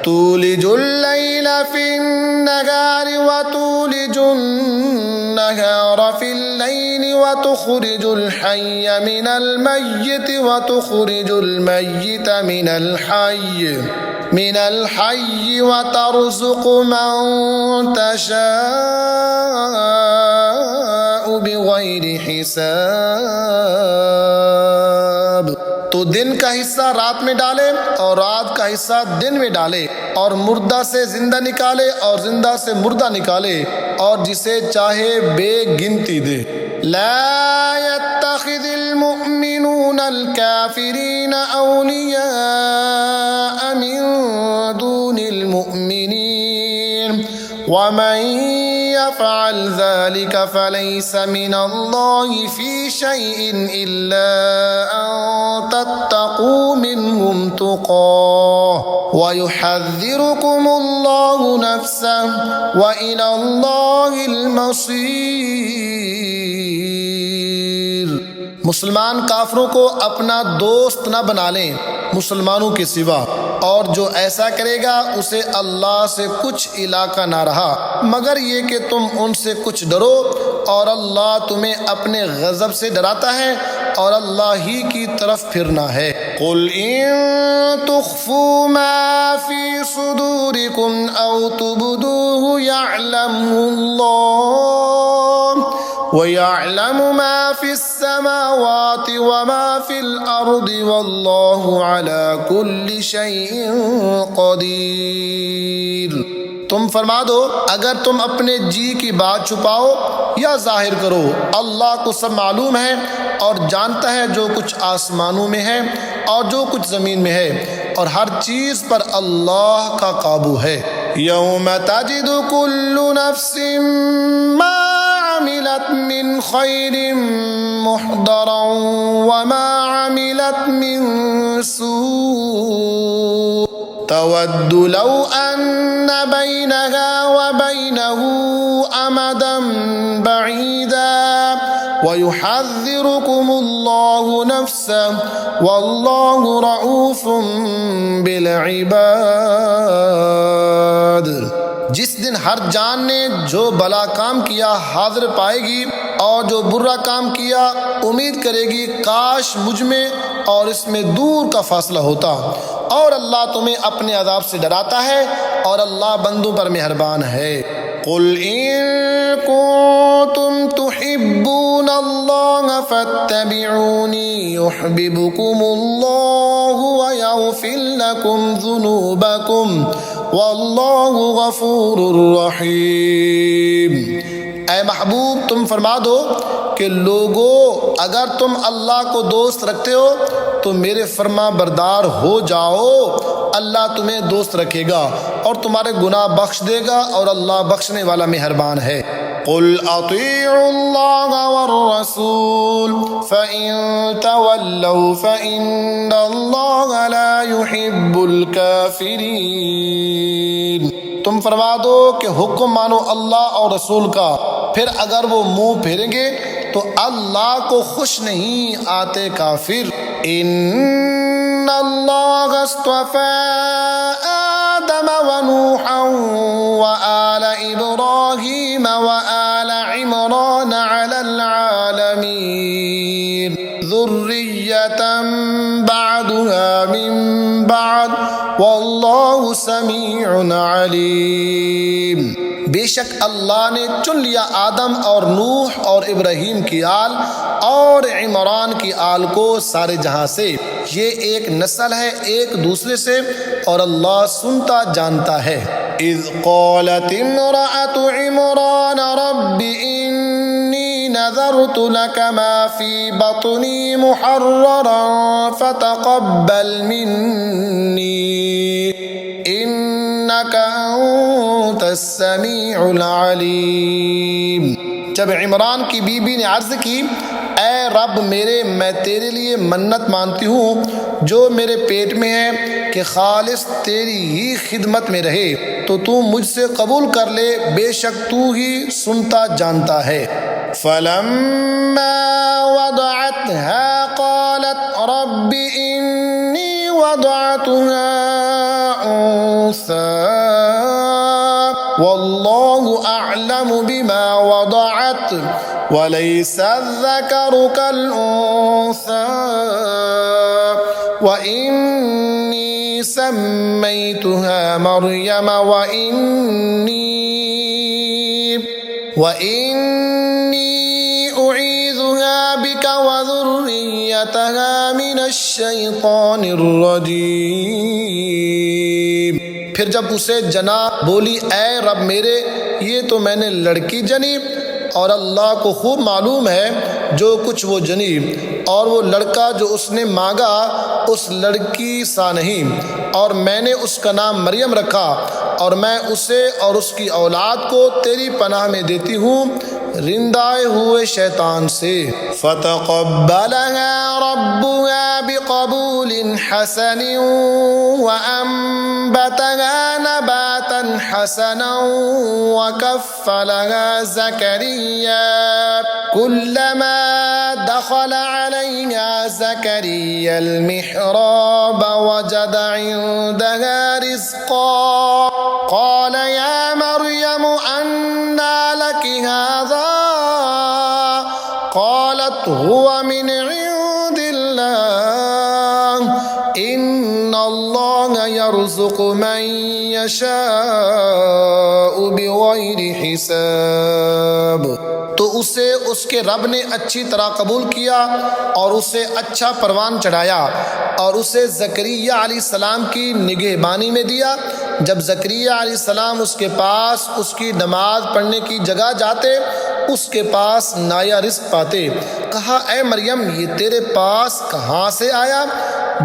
تولج الليل في النهار وتولج النهار في الليل وتخرج الحي من الميت وتخرج الميت من الحي وترزق من تشاء بغیر حساب۔ تو دن کا حصہ رات میں ڈالے اور رات کا حصہ دن میں ڈالے، اور مردہ سے زندہ نکالے اور زندہ سے مردہ نکالے، اور جسے چاہے بے گنتی دے۔ لا يتخذ المؤمنون الكافرين أولياء من دون المؤمنين ومن يفعل ذلك فليس من الله في شيء إلا أن تتقوا منهم تقاه ويحذركم الله نفسه وإلى الله المصير۔ مسلمان کافروں کو اپنا دوست نہ بنا لیں مسلمانوں کے سوا، اور جو ایسا کرے گا اسے اللہ سے کچھ علاقہ نہ رہا مگر یہ کہ تم ان سے کچھ ڈرو، اور اللہ تمہیں اپنے غضب سے ڈراتا ہے اور اللہ ہی کی طرف پھرنا ہے۔ قل ان تخفوا ما في صدوركم او تبدوه يعلمه الله وَيَعْلَمُ مَا فِي السَّمَاوَاتِ وَمَا فِي الْأَرْضِ وَاللَّهُ عَلَى كُلِّ شَيْءٍ قَدِيرٌ۔ تم فرما دو اگر تم اپنے جی کی بات چھپاؤ یا ظاہر کرو، اللہ کو سب معلوم ہے اور جانتا ہے جو کچھ آسمانوں میں ہے اور جو کچھ زمین میں ہے، اور ہر چیز پر اللہ کا قابو ہے۔ یوم تجد کل نفس ما عملت من خیر محضرا وما عملت من سوء تود لو ان بینها وبینه امدا بعیدا وَيُحَذِّرُكُمُ اللَّهُ نَفْسَهُ وَاللَّهُ رَءُوفٌ بِالْعِبَادِ۔ جس دن ہر جان نے جو بلا کام کیا حاضر پائے گی، اور جو برا کام کیا امید کرے گی کاش مجھ میں اور اس میں دور کا فاصلہ ہوتا، اور اللہ تمہیں اپنے عذاب سے ڈراتا ہے اور اللہ بندوں پر مہربان ہے۔ قل ان کنتم تحبون اللہ فاتبعونی یحببکم اللہ ویغفر لکم ذنوبکم واللہ غفور رحیم۔ اے محبوب تم فرما دو کہ لوگو اگر تم اللہ کو دوست رکھتے ہو تو میرے فرما بردار ہو جاؤ، اللہ تمہیں دوست رکھے گا اور تمہارے گناہ بخش دے گا، اور اللہ بخشنے والا مہربان ہے۔ قل اطیعوا اللہ والرسول فإن تولوا فإن اللہ لا يحب الکافرین۔ تم فرما دو کہ حکم مانو اللہ اور رسول کا، پھر اگر وہ منہ پھیریں گے تو اللہ کو خوش نہیں آتے کافر۔ ان اللہ اصطفى آدم ونوحا وآل ابراہیم وآل عمران علی العالمین ذریۃ بعضها من بعض واللہ سمیع علیم۔ بے شک اللہ نے چن لیا آدم اور نوح اور ابراہیم کی آل اور عمران کی آل کو سارے جہاں سے، یہ ایک نسل ہے ایک دوسرے سے، اور اللہ سنتا جانتا ہے۔ اذ قالت امرأة عمران رب انی نذرت لك ما في بطنی محررا فتقبل منی انك انت السمیع العلیم۔ جب عمران کی بیوی نے عرض کی اے رب میرے، میں تیرے لیے منت مانتی ہوں جو میرے پیٹ میں ہے کہ خالص تیری ہی خدمت میں رہے، تو تو مجھ سے قبول کر لے، بے شک تو ہی سنتا جانتا ہے۔ فلما وضعتها قالت رب انی وضعتها والله أعلم بما وضعت وليس الذكر كالأنثى وإني سميتها مريم وإني أعيذها بك وذريتها من الشيطان الرجيم۔ پھر جب اسے جنا بولی اے رب میرے، یہ تو میں نے لڑکی جنی اور اللہ کو خوب معلوم ہے جو کچھ وہ جنی، اور وہ لڑکا جو اس نے مانگا اس لڑکی سا نہیں، اور میں نے اس کا نام مریم رکھا، اور میں اسے اور اس کی اولاد کو تیری پناہ میں دیتی ہوں رندائے ہوئے شیطان سے۔ فتقبلها ربها بقبول حسن وأنبتها نباتا حسنا وكفلها زكريا كلما دخل عليها زكريا المحراب وجد عندها رزقا قال يا مريم أنى لك هذا قالت هو من عند الله إن الله يرزق من يشاء بغير حساب۔ تو اسے اس کے رب نے اچھی طرح قبول کیا اور اسے اچھا پروان چڑھایا اور اسے زکریا علیہ السلام کی نگہبانی میں دیا۔ جب زکریا علیہ السلام اس کے پاس اس کی نماز پڑھنے کی جگہ جاتے اس کے پاس نایا رزق پاتے۔ کہا اے مریم یہ تیرے پاس کہاں سے آیا؟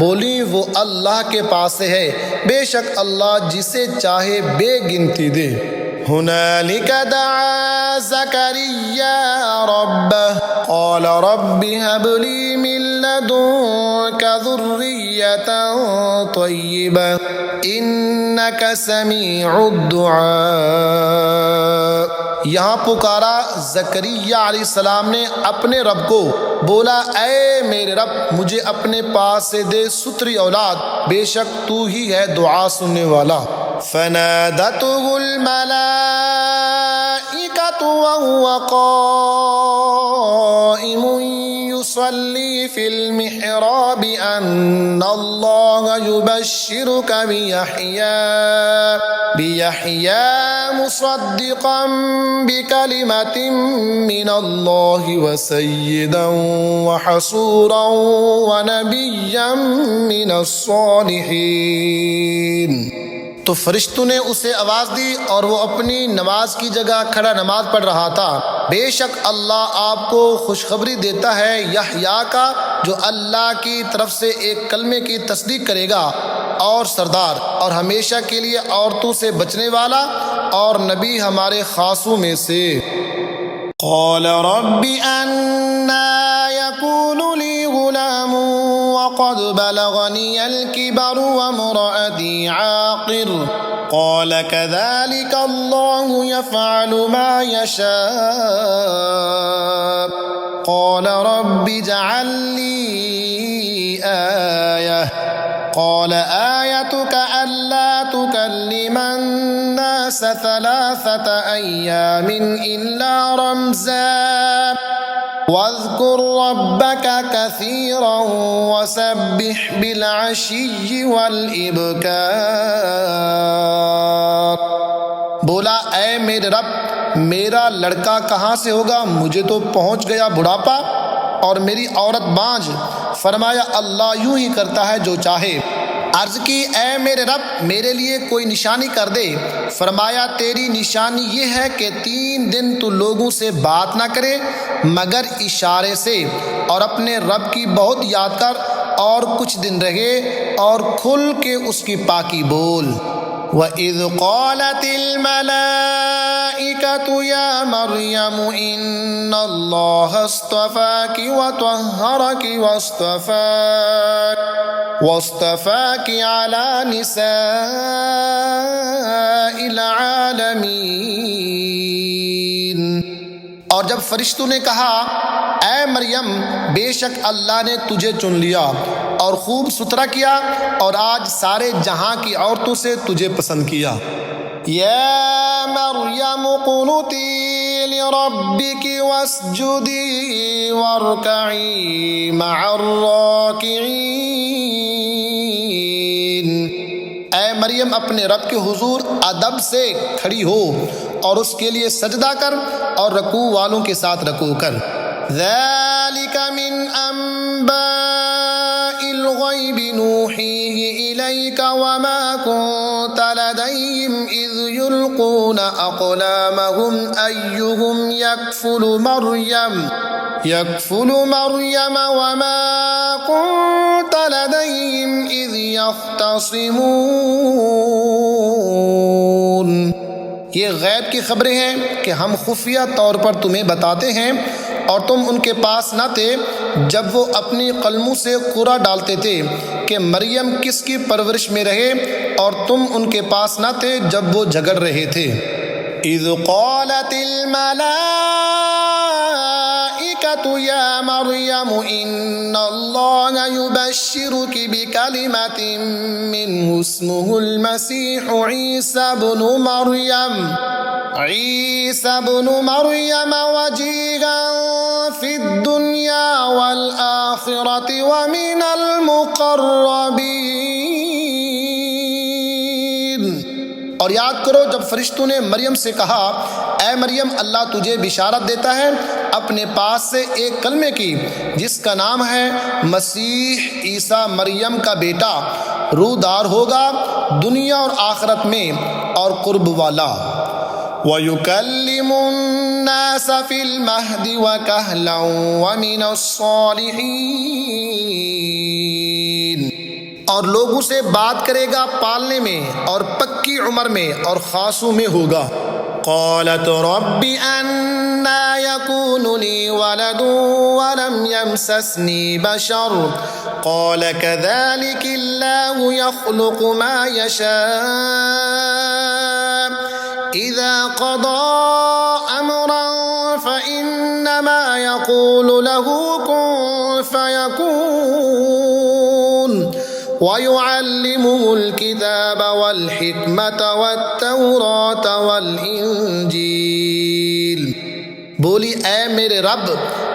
بولی وہ اللہ کے پاس سے ہے، بے شک اللہ جسے چاہے بے گنتی دے۔ هنالك دعا زكريا ربه قال رب هب لي من لدنك ذرية طيبة إنك سميع الدعاء۔ یہاں پکارا زکریا علیہ السلام نے اپنے رب کو، بولا اے میرے رب مجھے اپنے پاس سے دے ستری اولاد، بے شک تو ہی ہے دعا سننے والا۔ فنادته الملائكة وهو قائم يصلي في المحراب أن الله يبشرك بيحيى مصدقا بكلمة من الله وسيدا وحصورا ونبيا من الصالحين۔ تو فرشتوں نے اسے آواز دی اور وہ اپنی نماز کی جگہ کھڑا نماز پڑھ رہا تھا۔ بے شک اللہ آپ کو خوشخبری دیتا ہے یحییٰ کا جو اللہ کی طرف سے ایک کلمے کی تصدیق کرے گا، اور سردار اور ہمیشہ کے لیے عورتوں سے بچنے والا اور نبی ہمارے خاصوں میں سے۔ قال رب أنا يكون لي غلام وقد بلغني الكبر وامرأتي عاقر قال كذلك الله يفعل ما يشاء قال رب اجعل لي آية قال آيتك ألا تكلم الناس 3 أيام إلا رمزا واذكر ربك كثيرا وسبح بالعشي والإبكار۔ بولا اے میرے رب میرا لڑکا کہاں سے ہوگا؟ مجھے تو پہنچ گیا بڑھاپا اور میری عورت بانجھ۔ فرمایا اللہ یوں ہی کرتا ہے جو چاہے۔ عرض کی اے میرے رب میرے لیے کوئی نشانی کر دے۔ فرمایا تیری نشانی یہ ہے کہ 3 دن تو لوگوں سے بات نہ کرے مگر اشارے سے، اور اپنے رب کی بہت یاد کر، اور کچھ دن رہے اور کھل کے اس کی پاکی بول۔ وَإِذْ قَالَتِ الْمَلَائِكَةُ يَا مَرْيَمُ إِنَّ اللَّهَ اصْطَفَاكِ وَطَهَّرَكِ واصطفاك على نساء العالمين۔ اور جب فرشتوں نے کہا اے مریم بے شک اللہ نے تجھے چن لیا اور خوب ستھرا کیا اور آج سارے جہاں کی عورتوں سے تجھے پسند کیا۔ یا مریم اقنتی لربک واسجدی وارکعی مع الراکعین۔ اے مریم اپنے رب کے حضور ادب سے کھڑی ہو اور اس کے لیے سجدہ کر اور رکوع والوں کے ساتھ رکوع کر۔ ذالک من انباء الغیب نوحیہ الیک وما کنت لدیہم اذ یلقون اقلامہم ایہم یکفل مریم وما کنت لدیہم اذ یختصمون۔ یہ غیب کی خبریں ہیں کہ ہم خفیہ طور پر تمہیں بتاتے ہیں اور تم ان کے پاس نہ تھے جب وہ اپنی قلموں سے قرعہ ڈالتے تھے کہ مریم کس کی پرورش میں رہے، اور تم ان کے پاس نہ تھے جب وہ جھگڑ رہے تھے۔ اذ قالت الملائکۃ یا مریم ان اللہ یبشرک بکلمۃ منہ اسمہ المسیح عیسی ابن مریم وجیہا فی الدنیا والآخرۃ ومن المقربین۔ اور یاد کرو جب فرشتوں نے مریم سے کہا اے مریم اللہ تجھے بشارت دیتا ہے اپنے پاس سے ایک کلمے کی جس کا نام ہے مسیح عیسیٰ مریم کا بیٹا، روح ہوگا دنیا اور آخرت میں اور قرب والا۔ وَيُكَلِّمُ النَّاسَ فِي الْمَهْدِ وَكَهْلًا وَمِنَ الصَّالِحِينَ۔ اور لوگوں سے بات کرے گا پالنے میں اور پکی عمر میں اور خاصوں میں ہوگا۔ قالت رب أَنَّى يَكُونُ لِي وَلَدٌ وَلَمْ يَمْسَسْنِي بَشَرٌ قَالَ كَذَلِكَ اللَّهُ يَخْلُقُ مَا يَشَاءُ إِذَا قَضَى أَمْرًا فَإِنَّمَا يَقُولُ لَهُ كُن فَيَكُونُ۔ وَيُعَلِّمُهُ الْكِتَابَ وَالْحِكْمَةَ وَالتَّوْرَاةَ وَالْإِنْجِيلَ۔ بولی اے میرے رب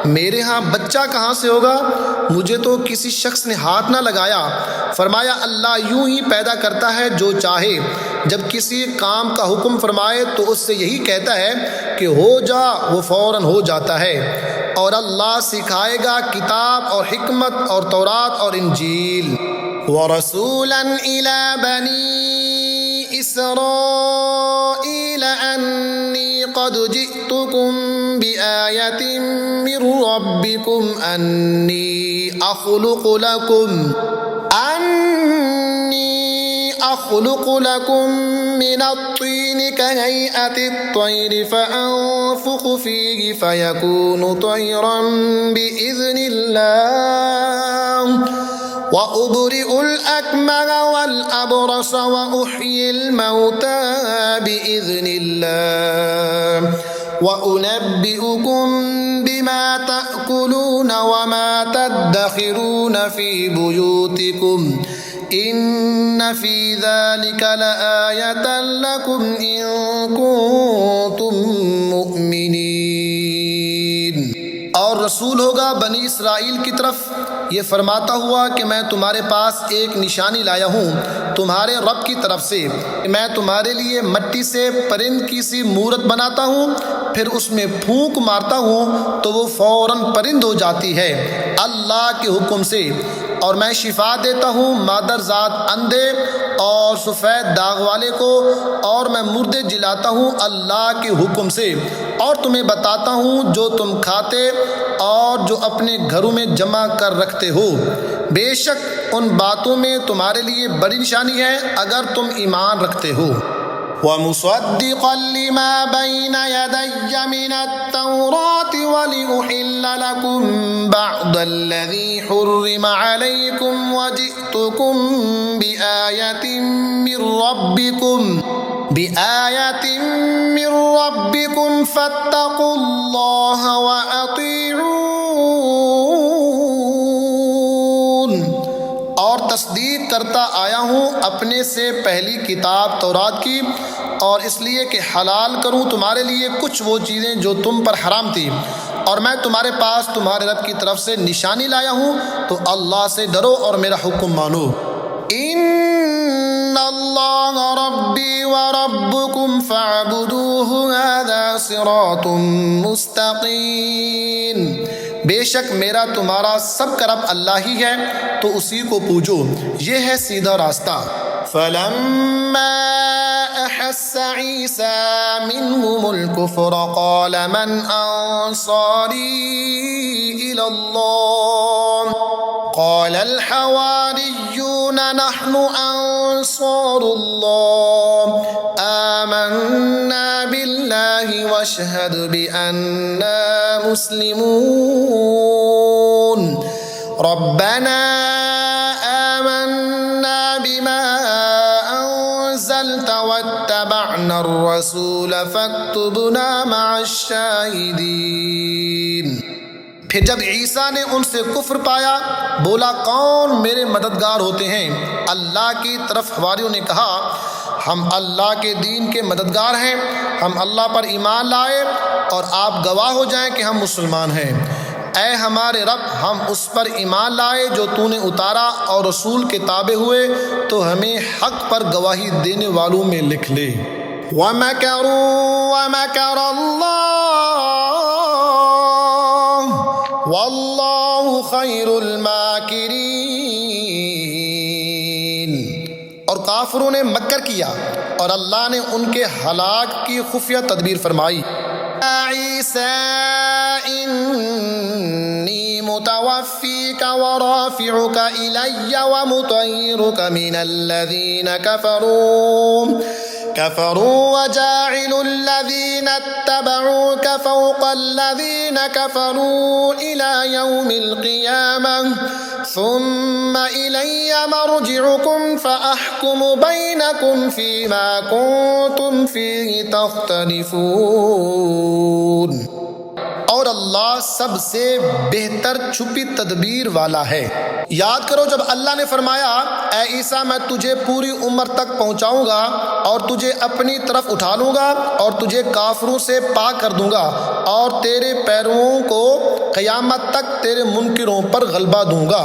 میرے ہاں بچہ کہاں سے ہوگا؟ مجھے تو کسی شخص نے ہاتھ نہ لگایا۔ فرمایا اللہ یوں ہی پیدا کرتا ہے جو چاہے، جب کسی کام کا حکم فرمائے تو اس سے یہی کہتا ہے کہ ہو جا، وہ فوراً ہو جاتا ہے۔ اور اللہ سکھائے گا کتاب اور حکمت اور تورات اور انجیل۔ وَرَسُولًا إِلَى بَنِي إِسْرَائِيلَ أَنِّي قَدْ جِئْتُكُمْ بِآيَةٍ مِّن رَّبِّكُمْ أَنِّي أَخْلُقُ لَكُم مِّنَ الطِّينِ كَهَيْئَةِ الطَّيْرِ فَأَنفُخُ فِيهِ فَيَكُونُ طَيْرًا بِإِذْنِ اللَّهِ وَأُبْرِئُ الْأَكْمَهَ وَالْأَبْرَصَ وَأُحْيِي الْمَوْتَى بِإِذْنِ اللَّهِ وَأُنَبِّئُكُم بِمَا تَأْكُلُونَ وَمَا تَدَّخِرُونَ فِي بُيُوتِكُمْ إِنَّ فِي ذَلِكَ لَآيَةً لَكُمْ إِن كُنتُم مُّؤْمِنِينَ۔ اور رسول ہوگا بنی اسرائیل کی طرف یہ فرماتا ہوا کہ میں تمہارے پاس ایک نشانی لایا ہوں تمہارے رب کی طرف سے۔ میں تمہارے لیے مٹی سے پرند کی سی مورت بناتا ہوں، پھر اس میں پھونک مارتا ہوں تو وہ فوراً پرند ہو جاتی ہے اللہ کے حکم سے۔ اور میں شفا دیتا ہوں مادر ذات اندھے اور سفید داغ والے کو، اور میں مردے جلاتا ہوں اللہ کے حکم سے، اور تمہیں بتاتا ہوں جو تم کھاتے اور جو اپنے گھروں میں جمع کر رکھتے ہو۔ بے شک ان باتوں میں تمہارے لیے بڑی نشانی ہے اگر تم ایمان رکھتے ہو۔ وَمُصَدِّقًا لِمَا بَيْنَ يَدَيَّ مِنَ التَّوْرَاةِ وَلِأُحِلَّ لَكُم بَعْضَ الَّذِي حُرِّمَ عَلَيْكُمْ وَجِئْتُكُم بِآيَةٍ مِّن رَّبِّكُمْ فَاتَّقُوا اللَّهَ وَأَطِيعُونِ۔ کرتا آیا ہوں اپنے سے پہلی کتاب تورات کی، اور اس لیے کہ حلال کروں تمہارے لیے کچھ وہ چیزیں جو تم پر حرام تھی، اور میں تمہارے پاس تمہارے رب کی طرف سے نشانی لایا ہوں، تو اللہ سے ڈرو اور میرا حکم مانو۔ ان اللہ ربی وربکم فاعبدوہ ھذا صراط مستقیم، بے شک میرا تمہارا سب کا رب اللہ ہی ہے، تو اسی کو پوجو، یہ ہے سیدھا راستہ۔ فلما أحس عيسى منهم الكفر قال من أنصاري إلى الله قال الحواريون نحن أنصار الله آمنا بالله واشهد بأننا مسلمون ربنا آمنا بما أنزلت واتبعنا الرسول فاكتبنا مع الشاهدين۔ پھر جب عیسیٰ نے ان سے کفر پایا بولا کون میرے مددگار ہوتے ہیں؟ اللہ کی طرف حواریوں نے کہا ہم اللہ کے دین کے مددگار ہیں، ہم اللہ پر ایمان لائے اور آپ گواہ ہو جائیں کہ ہم مسلمان ہیں۔ اے ہمارے رب ہم اس پر ایمان لائے جو تو نے اتارا اور رسول کے تابع ہوئے، تو ہمیں حق پر گواہی دینے والوں میں لکھ لے۔ وَمَكَرُوا وَمَكَرَ اللَّهُ وَاللَّهُ خَيْرُ الْمَاكِرِينَ، اور کافروں نے مکر کیا اور اللہ نے ان کے ہلاک کی خفیہ تدبیر فرمائی۔ عیسیٰ انی متوفیک ورافعک الی ومطہرک من الذین كفروا وجاعل الذين اتبعوك فوق الذين كفروا إلى يوم القيامة ثم إلي مرجعكم فأحكم بينكم فيما كنتم فيه تختلفون۔ اور اللہ سب سے بہتر چھپی تدبیر والا ہے۔ یاد کرو جب اللہ نے فرمایا اے عیسیٰ میں تجھے پوری عمر تک پہنچاؤں گا اور تجھے اپنی طرف اٹھا لوں گا اور تجھے کافروں سے پاک کر دوں گا اور تیرے پیرووں کو قیامت تک تیرے منکروں پر غلبہ دوں گا،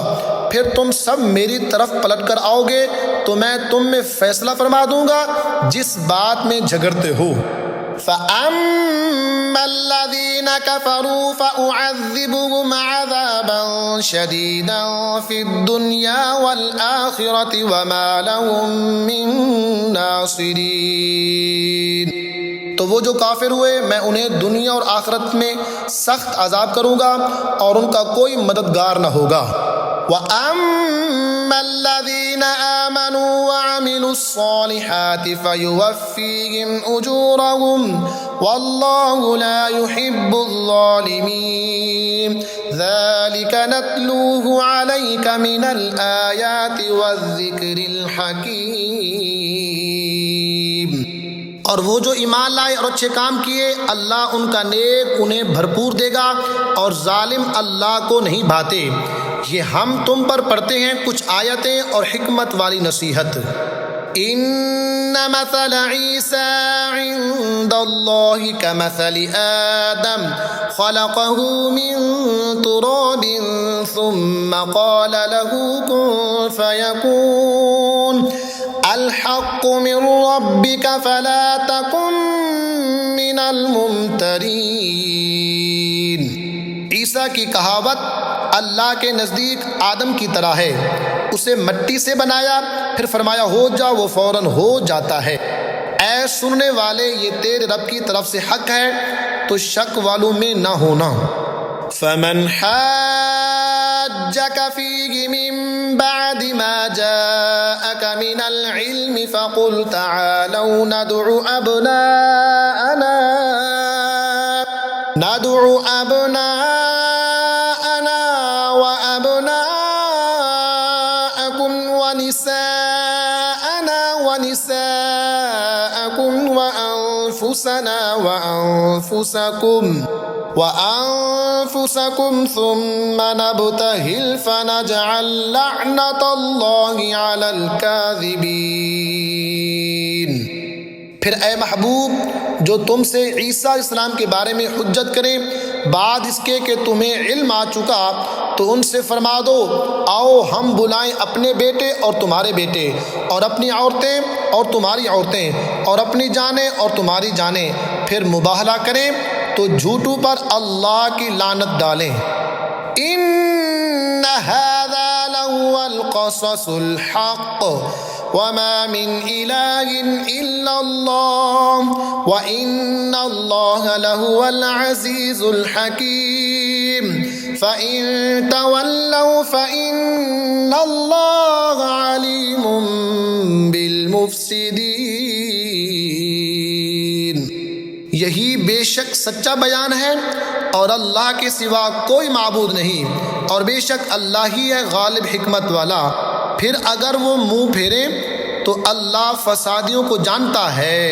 پھر تم سب میری طرف پلٹ کر آؤ گے تو میں تم میں فیصلہ فرما دوں گا جس بات میں جھگڑتے ہو۔ فَأَمَّا الَّذِينَ كَفَرُوا فَأُعَذِّبُهُمْ عَذَابًا شَدِيدًا فِي الدُّنْيَا وَالْآخِرَةِ وَمَا لَهُم مِّن نَّاصِرِينَ، تو وہ جو کافر ہوئے میں انہیں دنیا اور آخرت میں سخت عذاب کروں گا اور ان کا کوئی مددگار نہ ہوگا۔ وَأَمَّا الَّذِينَ آمَنُوا وَعَمِلُوا الصَّالِحَاتِ فَيُوَفِّيهِمْ أُجُورَهُمْ وَاللَّهُ لَا يُحِبُّ الظَّالِمِينَ ذَلِكَ نَتْلُوهُ عَلَيْكَ مِنَ الْآيَاتِ وَالذِّكْرِ الْحَكِيمِ۔ اور وہ جو ایمان لائے اور اچھے کام کیے اللہ ان کا نیک انہیں بھرپور دے گا، اور ظالم اللہ کو نہیں بھاتے۔ یہ ہم تم پر پڑھتے ہیں کچھ آیتیں اور حکمت والی نصیحت۔ ان مثل عیسیٰ عند اللہ کمثل آدم خلقه من تراب ثم قال له كن فيكون الحق من ربك فلا تكن من الممترین۔ عیسیٰ کی کہاوت اللہ کے نزدیک آدم کی طرح ہے، اسے مٹی سے بنایا پھر فرمایا ہو جا، وہ فوراً ہو جاتا ہے۔ اے سننے والے یہ تیرے رب کی طرف سے حق ہے تو شک والوں میں نہ ہونا۔ فمن حاجك فيه من بعد ما جاءك من العلم فقل تعالوا ندع أبناءنا وأبناءكم ونساءنا ونساءكم وأنفسنا وأنفسكم أنفسكم ثم نبتهل فنجعل لعنة الله على الكاذبين۔ پھر اے محبوب، جو تم سے عیسیٰ علیہ السلام کے بارے میں حجت کریں بعد اس کے کہ تمہیں علم آ چکا، تو ان سے فرما دو آؤ ہم بلائیں اپنے بیٹے اور تمہارے بیٹے، اور اپنی عورتیں اور تمہاری عورتیں، اور اپنی جانیں اور تمہاری جانیں، پھر مباہلہ کریں تو جھوٹوں پر اللہ کی لعنت ڈالیں۔ ان هذا لهو القصص الحق وما من إله إلا الله وإن الله لهو العزيز الحكيم فإن تولوا فإن الله عليم بالمفسدين۔ یہی بے شک سچا بیان ہے اور اللہ کے سوا کوئی معبود نہیں، اور بے شک اللہ ہی ہے غالب حکمت والا۔ پھر اگر وہ منہ پھیریں تو اللہ فسادیوں کو جانتا ہے۔